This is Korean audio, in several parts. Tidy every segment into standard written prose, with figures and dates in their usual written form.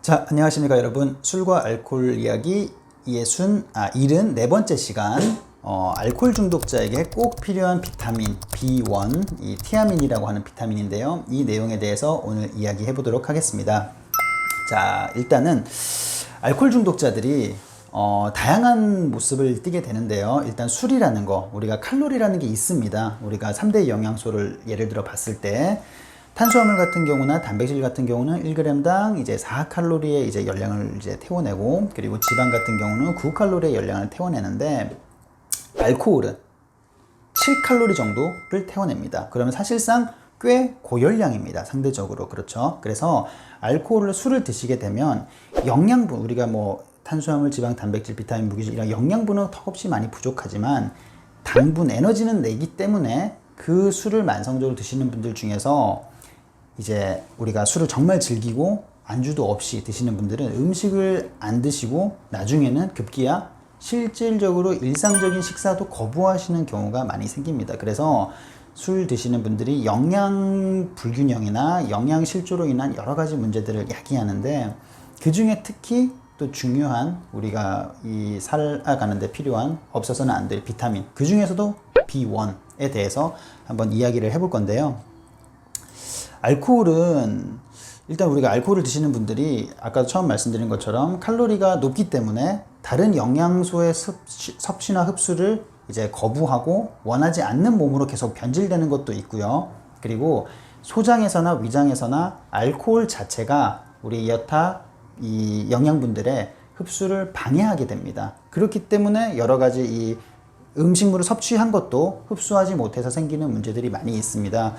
자, 안녕하십니까 여러분. 술과 알코올 이야기 74번째 시간. 알코올 중독자에게 꼭 필요한 비타민 B1, 이 티아민이라고 하는 비타민인데요. 이 내용에 대해서 오늘 이야기해 보도록 하겠습니다. 자, 일단은 알코올 중독자들이 다양한 모습을 띠게 되는데요. 일단 술이라는 거, 우리가 칼로리라는 게 있습니다. 우리가 3대 영양소를 예를 들어 봤을 때 탄수화물 같은 경우나 단백질 같은 경우는 1g당 이제 4칼로리의 이제 열량을 이제 태워내고, 그리고 지방 같은 경우는 9칼로리의 열량을 태워내는데, 알코올은 7칼로리 정도를 태워냅니다. 그러면 사실상 꽤 고열량입니다. 상대적으로. 그렇죠. 그래서 알코올을 술을 드시게 되면 영양분, 우리가 뭐 탄수화물, 지방, 단백질, 비타민, 무기질 이런 영양분은 턱없이 많이 부족하지만 당분, 에너지는 내기 때문에 그 술을 만성적으로 드시는 분들 중에서 이제 우리가 술을 정말 즐기고 안주도 없이 드시는 분들은 음식을 안 드시고 나중에는 급기야 실질적으로 일상적인 식사도 거부하시는 경우가 많이 생깁니다. 그래서 술 드시는 분들이 영양 불균형이나 영양 실조로 인한 여러 가지 문제들을 야기하는데, 그 중에 특히 또 중요한 우리가 이 살아가는 데 필요한 없어서는 안 될 비타민, 그 중에서도 B1에 대해서 한번 이야기를 해볼 건데요. 알코올은 일단 우리가 알코올을 드시는 분들이 아까 처음 말씀드린 것처럼 칼로리가 높기 때문에 다른 영양소의 섭취나 흡수를 이제 거부하고 원하지 않는 몸으로 계속 변질되는 것도 있고요. 그리고 소장에서나 위장에서나 알코올 자체가 우리 여타 이 영양분들의 흡수를 방해하게 됩니다. 그렇기 때문에 여러 가지 이 음식물을 섭취한 것도 흡수하지 못해서 생기는 문제들이 많이 있습니다.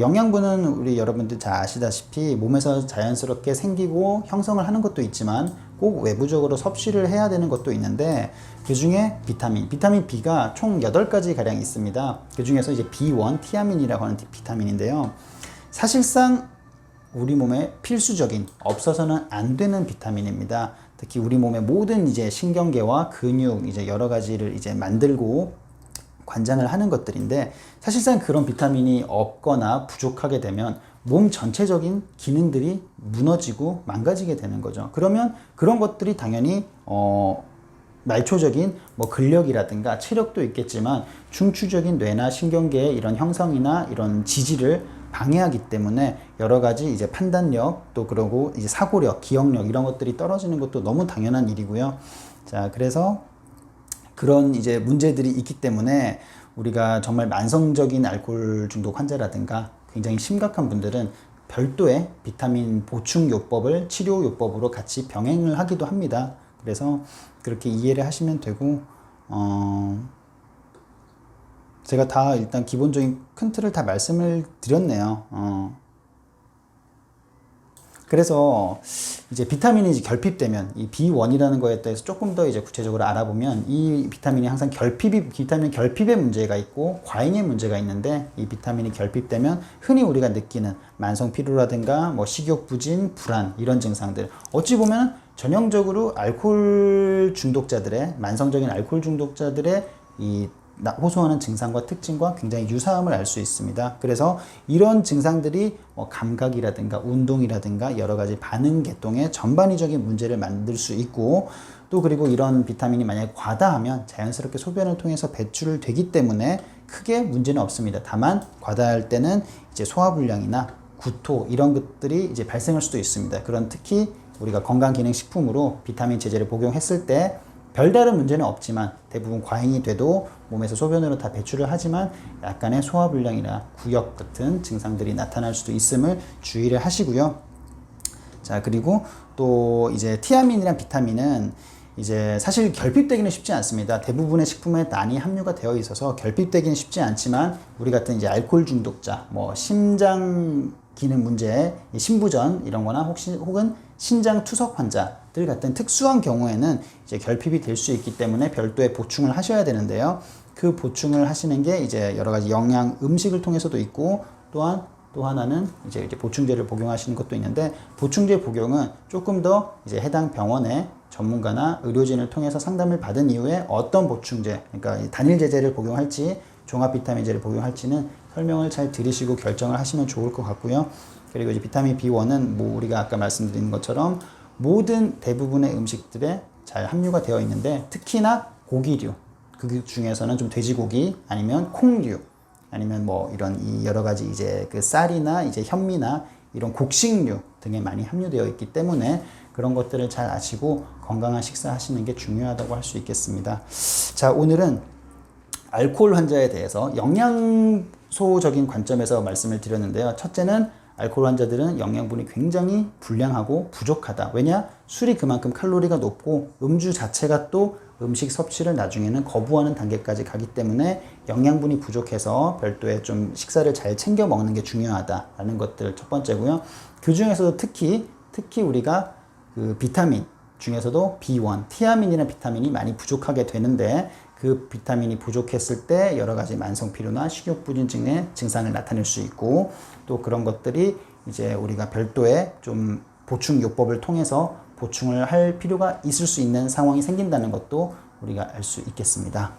영양분은 우리 여러분들 잘 아시다시피 몸에서 자연스럽게 생기고 형성을 하는 것도 있지만 꼭 외부적으로 섭취를 해야 되는 것도 있는데, 그 중에 비타민 B가 총 8가지 가량 있습니다. 그 중에서 이제 B1, 티아민이라고 하는 비타민인데요. 사실상 우리 몸에 필수적인, 없어서는 안 되는 비타민입니다. 특히 우리 몸의 모든 이제 신경계와 근육, 이제 여러 가지를 이제 만들고 관장을 하는 것들인데, 사실상 그런 비타민이 없거나 부족하게 되면 몸 전체적인 기능들이 무너지고 망가지게 되는 거죠. 그러면 그런 것들이 당연히 말초적인 뭐 근력이라든가 체력도 있겠지만 중추적인 뇌나 신경계의 이런 형성이나 이런 지지를 방해하기 때문에 여러 가지 이제 판단력, 또 그러고 이제 사고력, 기억력 이런 것들이 떨어지는 것도 너무 당연한 일이고요. 자, 그래서 그런 이제 문제들이 있기 때문에 우리가 정말 만성적인 알코올 중독 환자라든가 굉장히 심각한 분들은 별도의 비타민 보충 요법을 치료 요법으로 같이 병행을 하기도 합니다. 그래서 그렇게 이해를 하시면 되고, 제가 다 일단 기본적인 큰 틀을 다 말씀을 드렸네요. 그래서 이제 비타민이 이제 결핍되면 이 B1이라는 거에 대해서 조금 더 이제 구체적으로 알아보면, 이 비타민이 항상 비타민 결핍의 문제가 있고 과잉의 문제가 있는데, 이 비타민이 결핍되면 흔히 우리가 느끼는 만성 피로라든가 뭐 식욕 부진, 불안 이런 증상들, 어찌 보면 전형적으로 알코올 중독자들의, 만성적인 알코올 중독자들의 이 호소하는 증상과 특징과 굉장히 유사함을 알 수 있습니다. 그래서 이런 증상들이 뭐 감각이라든가 운동이라든가 여러 가지 반응 계통의 전반위적인 문제를 만들 수 있고, 또 그리고 이런 비타민이 만약에 과다하면 자연스럽게 소변을 통해서 배출을 되기 때문에 크게 문제는 없습니다. 다만 과다할 때는 이제 소화불량이나 구토 이런 것들이 이제 발생할 수도 있습니다. 그런 특히 우리가 건강기능식품으로 비타민 제제를 복용했을 때 별다른 문제는 없지만 대부분 과잉이 돼도 몸에서 소변으로 다 배출을 하지만 약간의 소화불량이나 구역 같은 증상들이 나타날 수도 있음을 주의를 하시고요. 자, 그리고 또 이제 티아민이란 비타민은 이제 사실 결핍되기는 쉽지 않습니다. 대부분의 식품에 많이 함유가 되어 있어서 결핍되기는 쉽지 않지만, 우리 같은 이제 알코올 중독자, 뭐 심장 기능 문제, 심부전 이런 거나 혹은 신장 투석 환자들 같은 특수한 경우에는 이제 결핍이 될 수 있기 때문에 별도의 보충을 하셔야 되는데요. 그 보충을 하시는 게 이제 여러 가지 영양 음식을 통해서도 있고, 또한 또 하나는 이제 보충제를 복용하시는 것도 있는데, 보충제 복용은 조금 더 이제 해당 병원의 전문가나 의료진을 통해서 상담을 받은 이후에 어떤 보충제, 그러니까 단일 제제를 복용할지 종합 비타민제를 복용할지는 설명을 잘 들으시고 결정을 하시면 좋을 것 같고요. 그리고 이제 비타민 B1은 뭐 우리가 아까 말씀드린 것처럼 모든 대부분의 음식들에 잘 함유가 되어 있는데 특히나 고기류, 그 중에서는 좀 돼지고기 아니면 콩류 아니면 뭐 이런 이 여러 가지 이제 그 쌀이나 이제 현미나 이런 곡식류 등에 많이 함유되어 있기 때문에 그런 것들을 잘 아시고 건강한 식사 하시는 게 중요하다고 할 수 있겠습니다. 자, 오늘은 알코올 환자에 대해서 영양소적인 관점에서 말씀을 드렸는데요. 첫째는 알코올 환자들은 영양분이 굉장히 불량하고 부족하다. 왜냐? 술이 그만큼 칼로리가 높고 음주 자체가 또 음식 섭취를 나중에는 거부하는 단계까지 가기 때문에 영양분이 부족해서 별도의 좀 식사를 잘 챙겨 먹는 게 중요하다라는 것들 첫 번째고요. 그 중에서도 특히 우리가 그 비타민 중에서도 B1, 티아민이라는 비타민이 많이 부족하게 되는데 그 비타민이 부족했을 때 여러 가지 만성 피로나 식욕부진증의 증상을 나타낼 수 있고 또 그런 것들이 이제 우리가 별도의 좀 보충 요법을 통해서 보충을 할 필요가 있을 수 있는 상황이 생긴다는 것도 우리가 알 수 있겠습니다.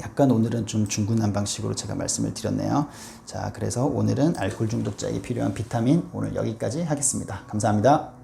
약간 오늘은 좀 중구난방식으로 제가 말씀을 드렸네요. 자, 그래서 오늘은 알코올 중독자에게 필요한 비타민 오늘 여기까지 하겠습니다. 감사합니다.